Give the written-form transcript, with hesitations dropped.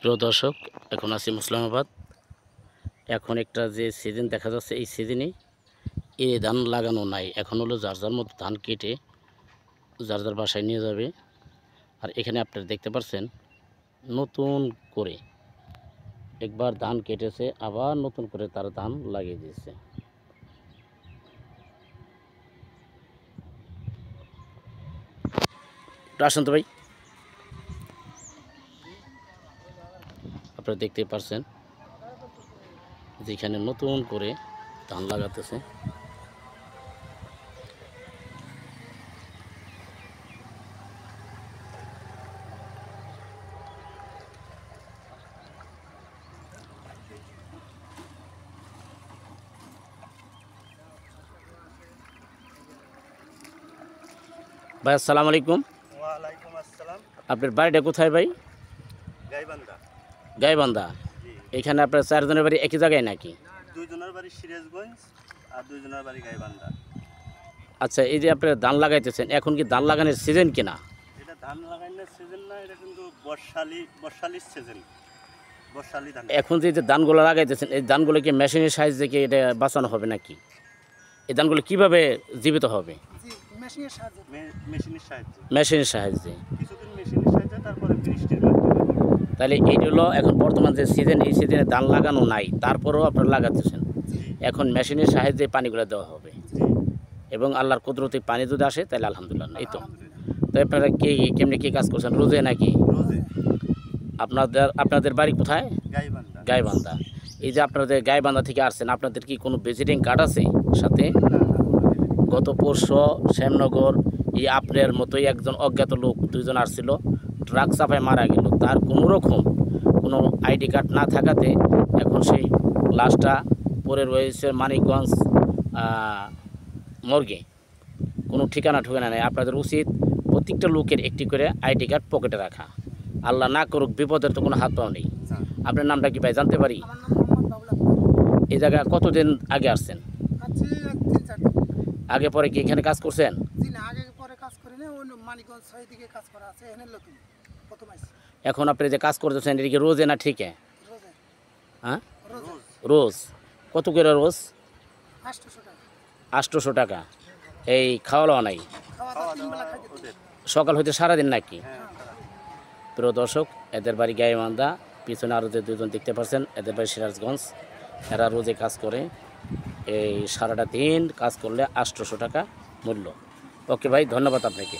প্রিয় দর্শক, এখন আছি মুসলামাবাদ। এখন একটা যে সিজন দেখা যাচ্ছে, এই সিজনে এই ধান লাগানো নাই। এখন হলো যার যার মতো ধান কেটে যার যার বাসায় নিয়ে যাবে। আর এখানে আপনারা দেখতে পাচ্ছেন নতুন করে একবার ধান কেটেছে, আবার নতুন করে তার ধান লাগিয়ে দিয়েছে। আসেন তো ভাই, আপনারা দেখতে পাচ্ছেন যেখানে নতুন করে ধান লাগাতেছে। ভাই আসসালামু আলাইকুম। ওয়ালাইকুম আসসালাম। আপনার বাড়িটা কোথায় ভাই? গাইবান্ধা। গাইবান্ধা। জি। এখানে আপনার চারজনের বাড়ি একই জায়গায় নাকি? দুইজনের বাড়ি সিরাজগঞ্জ আর দুইজনের বাড়ি গাইবান্ধা। আচ্ছা, এই যে আপনারা ধান লাগাইতেছেন, এখন কি ধান লাগানোর সিজন কিনা? এটা ধান লাগানোর সিজন না, এটা কিন্তু বর্ষালির সিজন। বর্ষালি ধান। এখন যে ধানগুলো লাগাইতেছেন, এই ধানগুলো কি মেশিনের সাহায্যে কি এটা বাঁচানো হবে নাকি? এই ধানগুলো কিভাবে জীবিত হবে? মেশিনের সাহায্যে। মেশিনের সাহায্যে। কিছুদিন মেশিনের সাহায্যে, তারপরে বৃষ্টির মাধ্যমে। তাহলে এই হলো এখন বর্তমান যে সিজন, এই সিজনে ধান লাগানো নাই, তারপরেও আপনারা লাগাতেছেন। এখন মেশিনের সাহায্যে পানিগুলো দেওয়া হবে এবং আল্লাহর কুদরতি পানি যদি আসে তাহলে আলহামদুলিল্লাহ। এই তো আপনারা কেমনি কি কাজ করছেন রোজে নাকি? আপনাদের বাড়ি কোথায়? গাইবান্ধা। গাইবান্ধা। এই যে আপনাদের গাইবান্ধা থেকে আসছেন, আপনাদের কি কোনো ভিজিটিং কার্ড আছে সাথে? গত পরশু শ্যামনগর এই আপনার মতোই একজন অজ্ঞাত লোক দুইজন আসছিল, ট্রাক চাপায় মারা গেল। তার কোনো রকম কোনো আইডি কার্ড না থাকাতে এখন সেই লাশটা পড়ে রয়েছে মানিকগঞ্জ মর্গে। কোনো ঠিকানা নেই। আপনাদের উচিত প্রত্যেকটা লোকের একটি করে আইডি কার্ড পকেটে রাখা। আল্লাহ না করুক, বিপদের তো কোনো হাত পাও নেই। আপনার নামটা কি ভাই জানতে পারি? এই জায়গায় কতদিন আগে আসছেন? আগে পরে কি এখানে কাজ করছেন? এখন আপনি যে কাজ করতেছেন, এটা কি রোজে না ঠিক? হ্যাঁ, রোজ। কত করে রোজ? 800 টাকা। এই খাওয়া দাওয়া নাই? সকাল হইতে সারাদিন নাকি? প্রিয় দর্শক, এদের বাড়ি গাইবান্ধা। পিছনে আরও যে দুজন দেখতে পাচ্ছেন, এদের বাড়ি সিরাজগঞ্জ। এরা রোজে কাজ করে, এই সারাটা দিন কাজ করলে 800 টাকা মূল্য। ওকে ভাই, ধন্যবাদ আপনাকে।